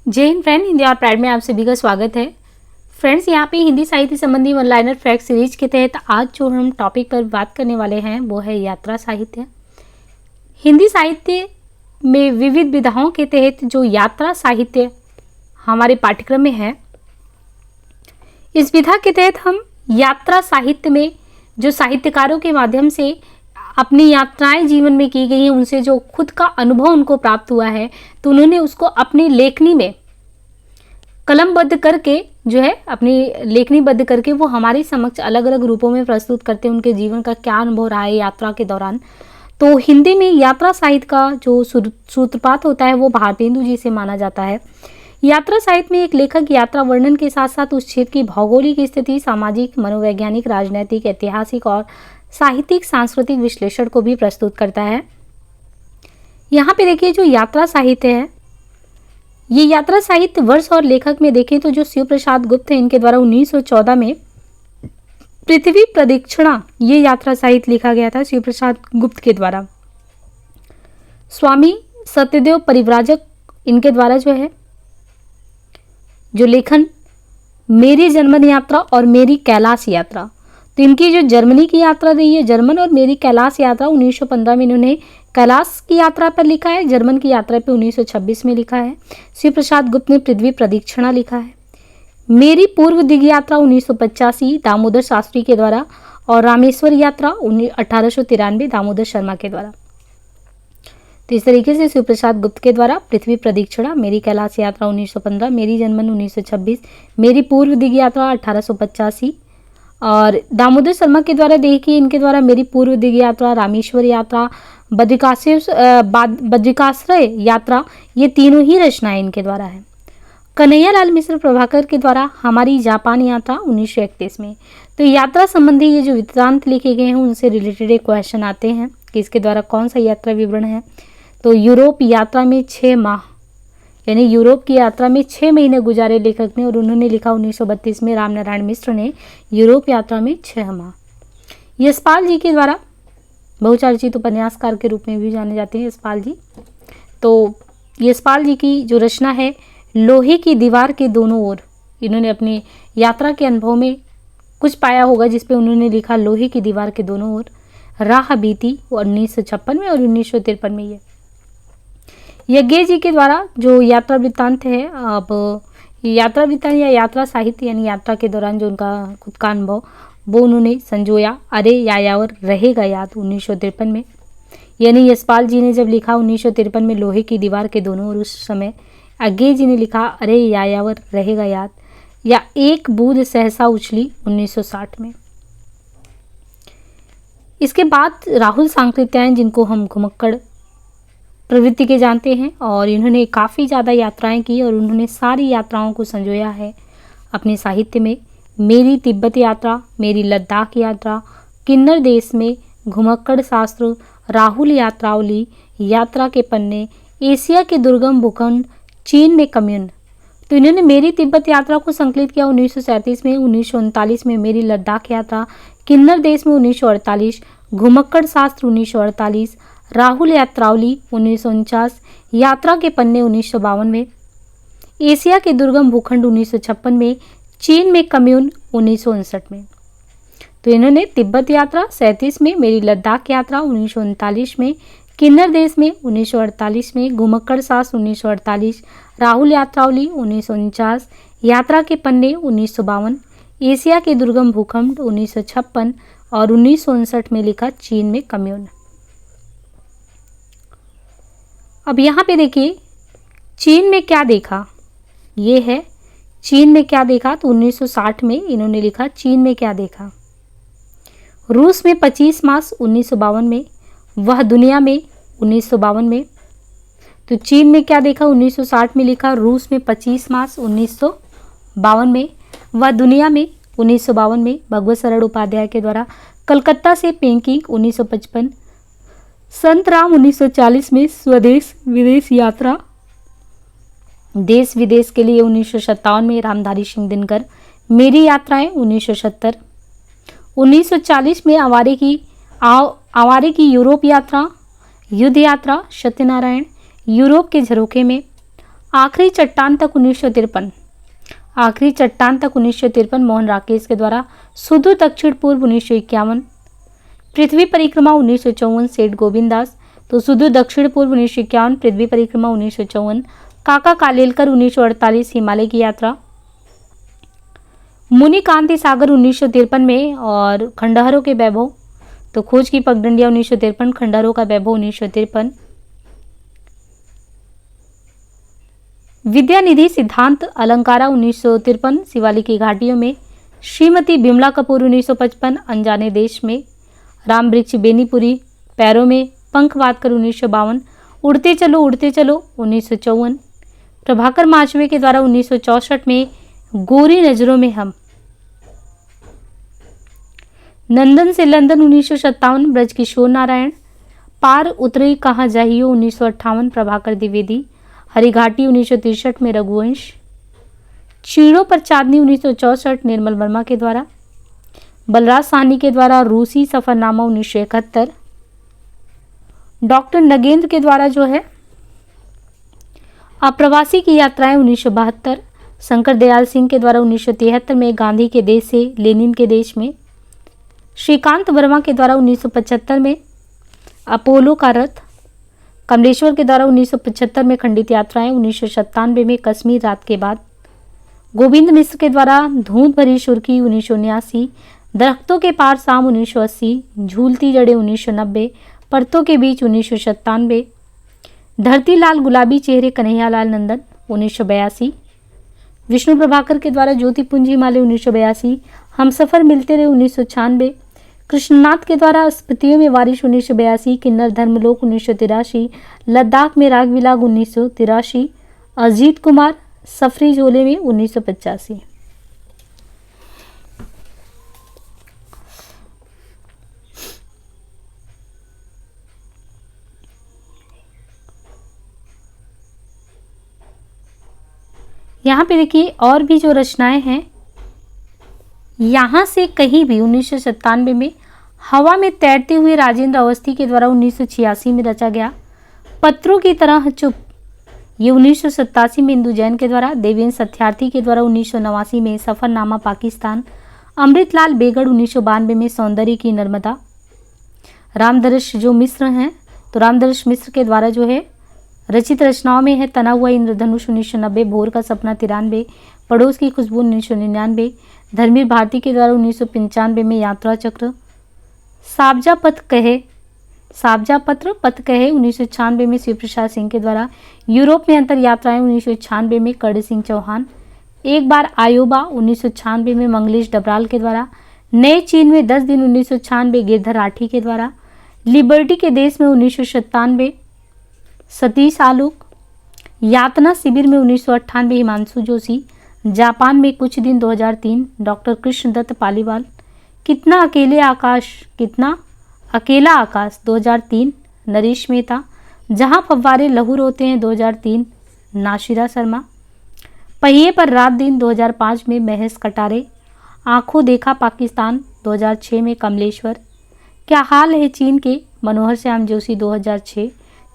जय हिंद फ्रेंड, हिंदी और प्राइड में आप सभी का स्वागत है। फ्रेंड्स, यहाँ पे हिंदी साहित्य संबंधी वन लाइनर फैक्ट सीरीज के तहत आज जो हम टॉपिक पर बात करने वाले हैं वो है यात्रा साहित्य। हिंदी साहित्य में विविध विधाओं के तहत जो यात्रा साहित्य हमारे पाठ्यक्रम में है, इस विधा के तहत हम यात्रा साहित्य में जो साहित्यकारों के माध्यम से अपनी यात्राएं जीवन में की गई हैं, उनसे जो खुद का अनुभव उनको प्राप्त हुआ है, तो उन्होंने उसको अपनी लेखनी में कलमबद्ध करके जो है अपनी लेखनीबद्ध करके वो हमारे समक्ष अलग अलग रूपों में प्रस्तुत करते हैं। उनके जीवन का क्या अनुभव रहा है यात्रा के दौरान। तो हिंदी में यात्रा साहित्य का जो सूत्रपात होता है वो भारतेंदु जी से माना जाता है। यात्रा साहित्य में एक लेखक यात्रा वर्णन के साथ साथ उस क्षेत्र की भौगोलिक स्थिति, सामाजिक, मनोवैज्ञानिक, राजनैतिक, ऐतिहासिक और साहित्यिक सांस्कृतिक विश्लेषण को भी प्रस्तुत करता है। यहाँ पे देखिए जो यात्रा साहित्य है, ये यात्रा साहित्य वर्ष और लेखक में देखें तो जो शिव प्रसाद गुप्त है, इनके द्वारा 1914 में पृथ्वी प्रदक्षिणा ये यात्रा साहित्य लिखा गया था शिव प्रसाद गुप्त के द्वारा। स्वामी सत्यदेव परिव्राजक इनके द्वारा जो है जो लेखन मेरी जर्मन यात्रा और मेरी कैलाश यात्रा, तो इनकी जो जर्मनी की यात्रा रही है जर्मन और मेरी कैलाश यात्रा 1915 में इन्होंने कैलाश की यात्रा पर लिखा है, जर्मन की यात्रा पे 1926 में लिखा है। शिव प्रसाद गुप्त ने पृथ्वी प्रदक्षिणा लिखा है। मेरी पूर्व दिग यात्रा 1985 दामोदर शास्त्री के द्वारा और रामेश्वर यात्रा 1893 दामोदर शर्मा के द्वारा। तो इस तरीके से शिव प्रसाद गुप्त के द्वारा पृथ्वी प्रदक्षिणा, मेरी कैलाश यात्रा 1915, मेरी जर्मन 1926, मेरी पूर्व दिग यात्रा 1885 और दामोदर शर्मा के द्वारा देखिए इनके द्वारा मेरी पूर्व दिग यात्रा, रामेश्वर यात्रा, बद्रिकाश्रय यात्रा, ये तीनों ही रचनाएं इनके द्वारा है। कन्हैयालाल मिश्र प्रभाकर के द्वारा हमारी जापान यात्रा 1931 में। तो यात्रा संबंधी ये जो वृत्तांत लिखे गए हैं उनसे रिलेटेड एक क्वेश्चन आते हैं कि इसके द्वारा कौन सा यात्रा विवरण है। तो यूरोप यात्रा में 6 माह, यानी यूरोप की यात्रा में 6 महीने गुजारे लेखक ने और उन्होंने लिखा 1932 में। रामनारायण मिश्र ने यूरोप यात्रा में 6 माह। यशपाल जी के द्वारा बहुचर्चित उपन्यासकार के रूप में भी जाने जाते हैं यशपाल जी। तो यशपाल जी की जो रचना है लोहे की दीवार के दोनों ओर, इन्होंने अपनी यात्रा के अनुभव में कुछ पाया होगा जिसपे उन्होंने लिखा लोहे की दीवार के दोनों ओर, राह बीती 1956 में और 1953 में। ये यज्ञ जी के द्वारा जो यात्रा वृत्तांत है, अब यात्रा वृत्तांत या यात्रा साहित्य यानी यात्रा के दौरान जो उनका खुद का अनुभव वो उन्होंने संजोया। अरे यायावर रहेगा याद 1953 में, यानी यशपाल जी ने जब लिखा 1953 में लोहे की दीवार के दोनों ओर, उस समय अज्ञे जी ने लिखा अरे यायावर रहेगा याद, या एक बूंद सहसा उछली 1960 में। इसके बाद राहुल सांकृत्यायन, जिनको हम घुमक्कड़ प्रवृत्ति के जानते हैं, और इन्होंने काफ़ी ज़्यादा यात्राएं की और उन्होंने सारी यात्राओं को संजोया है अपने साहित्य में। मेरी तिब्बत यात्रा, मेरी लद्दाख यात्रा, किन्नर देश में, घुमक्कड़ शास्त्र, राहुल यात्रावली, यात्रा के पन्ने, एशिया के दुर्गम भूखंड, चीन में कम्युन। तो इन्होंने मेरी तिब्बत यात्रा को संकलित किया 1937 में, 1939 में मेरी लद्दाख यात्रा, किन्नर देश में 1948, घुमक्कड़ शास्त्र 1948, राहुल यात्रावली 1949, यात्रा के पन्ने 1952 में, एशिया के दुर्गम भूखंड 1956 में, चीन में कम्यून 1959 में। तो इन्होंने तिब्बत यात्रा 37 में, मेरी लद्दाख यात्रा 1939 में, किन्नर देश में 1948 में, घुमक्कड़ शास्त्र 1948, राहुल यात्रावली 1949, यात्रा के पन्ने 1952, एशिया के दुर्गम भूखंड 1956 और 1959 में लिखा चीन में कम्यून। अब यहाँ पे देखिए चीन में क्या देखा, ये है चीन में क्या देखा। तो 1960 में इन्होंने लिखा चीन में क्या देखा। रूस में 25 मार्च 1952 में, वह दुनिया में 1952 में। तो चीन में क्या देखा 1960 में लिखा, रूस में 25 मार्च 1952 में, वह दुनिया में 1952 में। भगवत शरण उपाध्याय के द्वारा कलकत्ता से पेकिंग 1955, संत राम 1940 में, स्वदेश विदेश यात्रा देश विदेश के लिए 1957 में, रामधारी सिंह दिनकर, मेरी यात्राएं 1970, 1940 में आवारे की यूरोप यात्रा, युद्ध यात्रा सत्यनारायण, यूरोप के झरोखे में, आखिरी चट्टान तक 1953, आखिरी चट्टान तक 1953 मोहन राकेश के द्वारा। सुदूर दक्षिण पूर्व 1951, पृथ्वी परिक्रमा 1954 सेठ गोविंद दास। तो सुदूर दक्षिण पूर्व 1951, पृथ्वी परिक्रमा 1954। काका कालेलकर 1948 हिमालय की यात्रा। मुनि कांति सागर 1953 में और खंडहरों के वैभव, तो खोज की पगडंडिया 1953, खंडहरों का वैभव 1953। विद्यानिधि सिद्धांत अलंकारा 1953 शिवालिक की घाटियों में। श्रीमती बिमला कपूर 1955 अनजाने देश में। राम वृक्ष बेनीपुरी पैरों में। पंख बांधकर 1952। उड़ते चलो 1954। प्रभाकर माचवे के द्वारा 1964 में गोरी नजरों में हम। नंदन से लंदन 1957 ब्रजकिशोर नारायण। पार उतरे कहाँ जाइयो 1958 प्रभाकर द्विवेदी। हरिघाटी 1963 में रघुवंश। चीड़ों पर चांदनी 1964 निर्मल वर्मा के द्वारा। बलराज साहनी के द्वारा रूसी सफरनामा 1971। डॉक्टर नगेंद्र के द्वारा जो है अप्रवासी की यात्राएं 1972। शंकर दयाल सिंह के द्वारा 1973 में गांधी के देश से लेनिन के देश में। श्रीकांत वर्मा के द्वारा 1975 में अपोलो का रथ। कमलेश्वर के द्वारा 1975 में खंडित यात्राएं। 1997 में कश्मीर रात के बाद। गोविंद मिश्र के द्वारा धूंध भरी सुर्खी 1979। दरख्तों के पार शाम 1980। झूलती जड़ें 1990। परतों के बीच 1997। धरती लाल गुलाबी चेहरे कन्हैयालाल नंदन 1982। विष्णु प्रभाकर के द्वारा ज्योतिपुंज हिमालय 1982। हमसफर मिलते रहे 1996। कृष्णनाथ के द्वारा स्मृतियों में बारिश 1982। किन्नर धर्मलोक 1983। लद्दाख में राग विलाग 1983। अजीत कुमार सफरी झोले में 1985। यहाँ पे देखिए और भी जो रचनाएं हैं, यहाँ से कहीं भी 1997 में हवा में तैरते हुए राजेंद्र अवस्थी के द्वारा 1986 में रचा गया। पत्रों की तरह चुप, ये 1987 में इंदु जैन के द्वारा। देवेंद्र सत्यार्थी के द्वारा 1989 में सफरनामा पाकिस्तान। अमृतलाल बेगड़ 1992 में सौंदर्य की नर्मदा। रामदर्श जो मिश्र हैं, तो रामदर्श मिश्र के द्वारा जो है रचित रचनाओं में है तना हुआ इंद्रधनुष 1990। भोर का सपना 93। पड़ोस की खुशबू 1999। धर्मवीर भारती के द्वारा 1995 में यात्रा चक्र। साबजा पत्र पथ कहे 1996 में शिव प्रसाद सिंह के द्वारा। यूरोप में अंतर यात्राएं 1996 में कर्ण सिंह चौहान। एक बार आयोबा 1996 में मंगलेश डबराल के द्वारा। नए चीन में 10 दिन 1996 गिरधर राठी के द्वारा। लिबर्टी के देश में 1997 सतीश आलोक। यातना शिविर में 1998 हिमांशु जोशी। जापान में कुछ दिन 2003 डॉक्टर कृष्णदत्त पालीवाल। कितना अकेला आकाश 2003 नरेश मेहता। जहां फव्वारे लहू रोते हैं 2003 नाशिरा शर्मा। पहिए पर रात दिन 2005 में महेश कटारे। आंखों देखा पाकिस्तान 2006 में कमलेश्वर। क्या हाल है चीन के मनोहर श्याम जोशी 2006।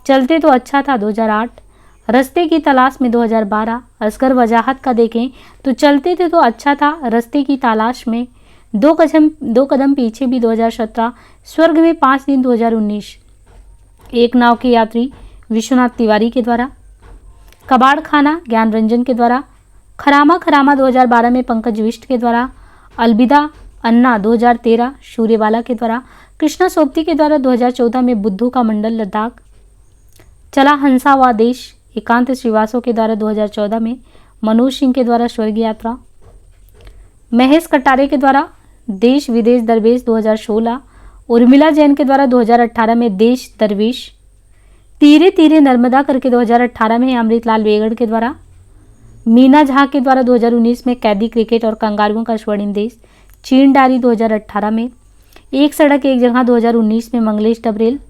चलते तो अच्छा था 2008। रास्ते की तलाश में 2012। असगर वजाहत का देखें तो चलते थे तो अच्छा था रास्ते की तलाश में। दो कदम पीछे भी 2017। स्वर्ग में 5 दिन 2019। एक नाव के यात्री विश्वनाथ तिवारी के द्वारा। कबाड़ खाना ज्ञान रंजन के द्वारा। खरामा 2012 में पंकज विष्ट के द्वारा। अलविदा अन्ना 2013 सूर्यवाला के द्वारा। कृष्णा सोबती के द्वारा 2014 में बुद्धू का मंडल लद्दाख। चला हंसा व देश एकांत श्रीवास्तव के द्वारा 2014 में। मनोज सिंह के द्वारा स्वर्ग यात्रा। महेश कटारे के द्वारा देश विदेश दरवेश 2016। उर्मिला जैन के द्वारा 2018 में देश दरवेश। तीरे तीरे नर्मदा करके 2018 में अमृतलाल बेगड़ के द्वारा। मीना झा के द्वारा 2019 में कैदी क्रिकेट और कंगारुओं का स्वर्णिम देश। चीन डायरी 2018 में। एक सड़क एक जगह 2019 में मंगलेश डबरेल।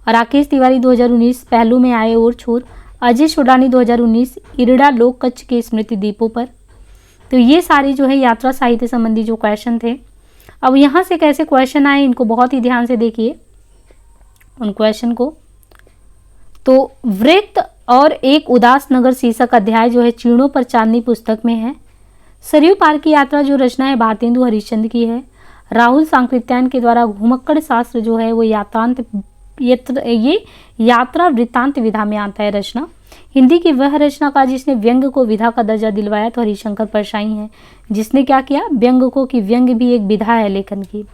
राकेश तिवारी 2019 पहलू में आए और छोर। अजय सोडानी 2019 इरडा लोक कच्छ के स्मृति द्वीपों पर। तो ये सारे जो है यात्रा साहित्य संबंधी जो क्वेश्चन थे। अब यहाँ से कैसे क्वेश्चन आए इनको बहुत ही ध्यान से देखिए उन क्वेश्चन को। तो वृत्त और एक उदास नगर शीर्षक अध्याय जो है चीणों पर चांदनी पुस्तक में है। सरयू पार की यात्रा जो रचना है भारतेंदु हरिश्चंद्र की है। राहुल सांकृत्यायन के द्वारा घुमक्कड़ शास्त्र जो है वो ये यात्रा वृत्तांत विधा में आता है रचना। हिंदी की वह रचनाकार जिसने व्यंग को विधा का दर्जा दिलवाया तो हरिशंकर परशाई हैं, जिसने क्या किया, व्यंग को, कि व्यंग भी एक विधा है लेखन की।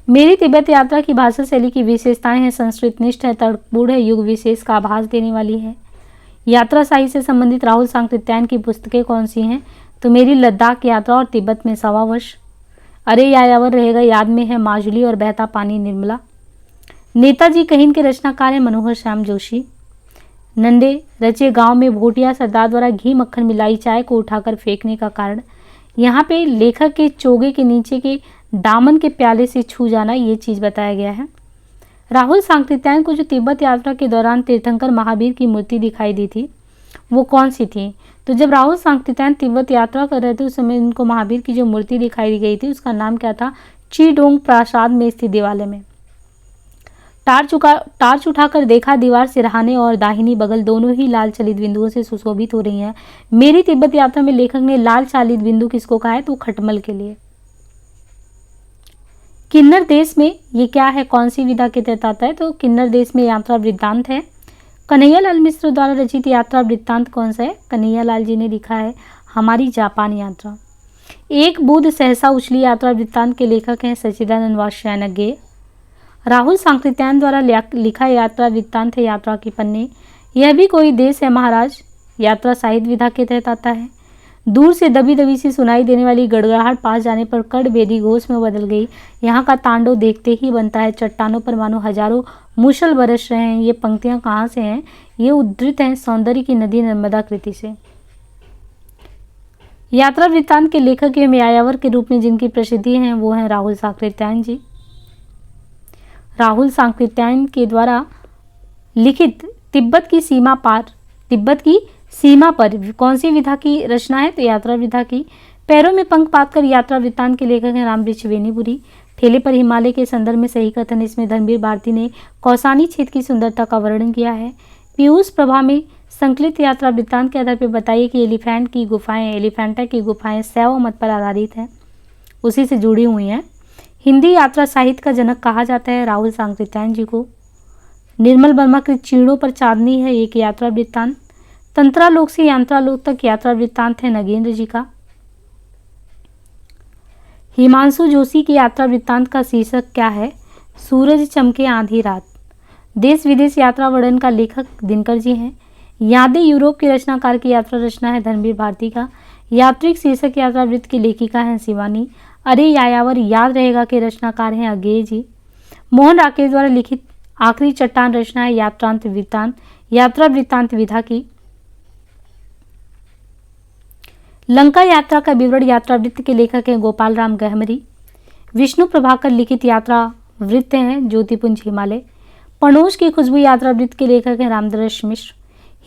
मेरी तिब्बत यात्रा की भाषा शैली की विशेषताएं हैं, संस्कृत निष्ठ है, तर्कपूर्ण है, युग विशेष का आभास देने वाली है। यात्रा साहित्य से संबंधित राहुल सांकृत्यायन की पुस्तकें कौन सी हैं, तो मेरी लद्दाख यात्रा और तिब्बत में 1.25 वर्ष, अरे यायावर रहेगा याद में है, माजुली और बहता पानी निर्मला। नेताजी कहीन के रचनाकार हैं मनोहर श्याम जोशी। नंदे रचे गांव में भोटिया सरदार द्वारा घी मक्खन मिलाई चाय को उठाकर फेंकने का कारण। यहाँ पे लेखक के चोगे के नीचे के दामन के प्याले से छू जाना, ये चीज़ बताया गया है। राहुल सांकृत्यायन को जो तिब्बत यात्रा के दौरान तीर्थंकर महावीर की मूर्ति दिखाई दी थी वो कौन सी थी, तो जब राहुल सांकृत्यायन तिब्बत यात्रा कर रहे थे उस समय उनको महावीर की जो मूर्ति दिखाई गई थी उसका नाम क्या था, चीडोंग प्रासाद में स्थित दिवालय में। टार्च उठाकर देखा, दीवार सिरहाने और दाहिनी बगल दोनों ही लाल चलित बिंदुओं से सुशोभित हो रही हैं। मेरी तिब्बत यात्रा में लेखक ने लाल चालित बिंदु किसको कहा है, तो खटमल के लिए। किन्नर देश में ये क्या है, कौन सी विधा के तहत आता है, तो किन्नर देश में यात्रा वृत्तांत है। कन्हैयालाल मिश्र द्वारा रचित यात्रा वृत्तांत कौन सा है, कन्हैयालाल जी ने लिखा है हमारी जापान यात्रा। एक बूंद सहसा उछली यात्रा वृत्तांत के लेखक हैं सच्चिदानंद वात्स्यायन। राहुल सांकृत्यायन द्वारा लिखा यात्रा वृत्तांत है यात्रा की पन्ने। यह भी कोई देश है महाराज, यात्रा साहित्य विधा के तहत आता है। दूर से दबी दबी सी सुनाई देने वाली गड़गड़ाहट पास जाने पर कड़ बेदी घोष में बदल गई। यहाँ का तांडव देखते ही बनता है, चट्टानों पर मानो हजारों मूसल बरस रहे हैं। ये पंक्तियाँ कहाँ से हैं, ये उद्धृत हैं सौंदर्य की नदी नर्मदा कृति से। यात्रा वृत्तांत के लेखक एवं यायावर के रूप में जिनकी प्रसिद्धि है वो हैं राहुल सांकृत्यायन जी। राहुल सांकृत्यायन के द्वारा लिखित तिब्बत की सीमा पर कौन सी विधा की रचना है, तो यात्रा विधा की। पैरों में पंख पातकर यात्रा वृत्तांत के लेखक हैं रामवृक्ष वेणीपुरी। ठेले पर हिमालय के संदर्भ में सही कथन, इसमें धर्मवीर भारती ने कौसानी क्षेत्र की सुंदरता का वर्णन किया है। पीयूष प्रभा में संकलित यात्रा वृत्तांत के आधार पर बताइए कि एलिफेंटा की गुफाएं शैव मत पर आधारित हैं, उसी से जुड़ी हुई हैं। हिंदी यात्रा साहित्य का जनक कहा जाता है राहुल सांकृत्यायन जी को। निर्मल वर्मा कृत चीणों पर चांदनी है एक यात्रा वृत्तांत। तंत्रालोक से यांत्रालोक तक यात्रा वृत्तांत है नगेंद्र जी का। हिमांशु जोशी की यात्रा वृत्तांत का शीर्षक क्या है, सूरज चमके आधी रात। देश विदेश यात्रा वर्णन का लेखक दिनकर जी हैं। यादें यूरोप के रचनाकार की यात्रा रचना है धर्मवीर भारती का। यात्रिक शीर्षक यात्रा वृत्त की लेखिका हैं शिवानी। अरे यायावर याद रहेगा के रचनाकार हैं अज्ञेय जी। मोहन राकेश द्वारा लिखित आखिरी चट्टान रचना है यात्रा वृत्तांत विधा की। लंका यात्रा का विवरण यात्रा वृत्त के लेखक हैं गोपाल राम गहमरी। विष्णु प्रभाकर लिखित यात्रा वृत्त हैं ज्योतिपुंज हिमालय। पणोज की खुशबू यात्रा वृत्त के लेखक हैं रामदर्श मिश्र।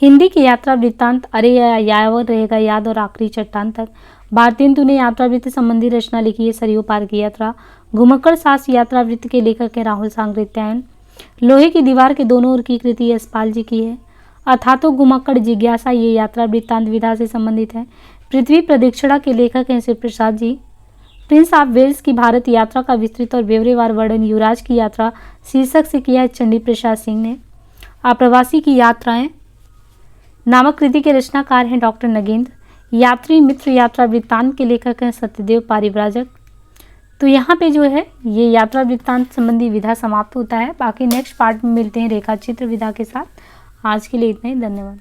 हिंदी की यात्रा वृत्तांत अरे यायावर रहेगा याद और आखिरी चट्टान तक। भारतेंदु ने यात्रा वृत्त संबंधी रचना लिखी है सरयू पार की यात्रा। घुमक्कड़ शास्त्र यात्रा वृत्त के लेखक हैं राहुल सांकृत्यायन। लोहे की दीवार के दोनों ओर की कृति यशपाल जी की है। अथातो घुमक्कड़ जिज्ञासा ये यात्रा वृत्तांत विधा से संबंधित है। पृथ्वी प्रदक्षिणा के लेखक हैं Shiv Prasad ji. Prince of Wales की भारत यात्रा का विस्तृत और ब्यौरेवार वर्णन युवराज की यात्रा शीर्षक से किया है चंडी प्रसाद सिंह ने। आप्रवासी की यात्राएं नामक कृति के रचनाकार हैं डॉक्टर नगेंद्र। यात्री मित्र यात्रा वृत्तांत के लेखक हैं सत्यदेव पारिव्राजक। तो यहाँ पे जो है ये यात्रा वृत्तांत संबंधी विधा समाप्त होता है। बाकी नेक्स्ट पार्ट में मिलते हैं रेखा चित्र विधा के साथ। आज के लिए इतना ही, धन्यवाद।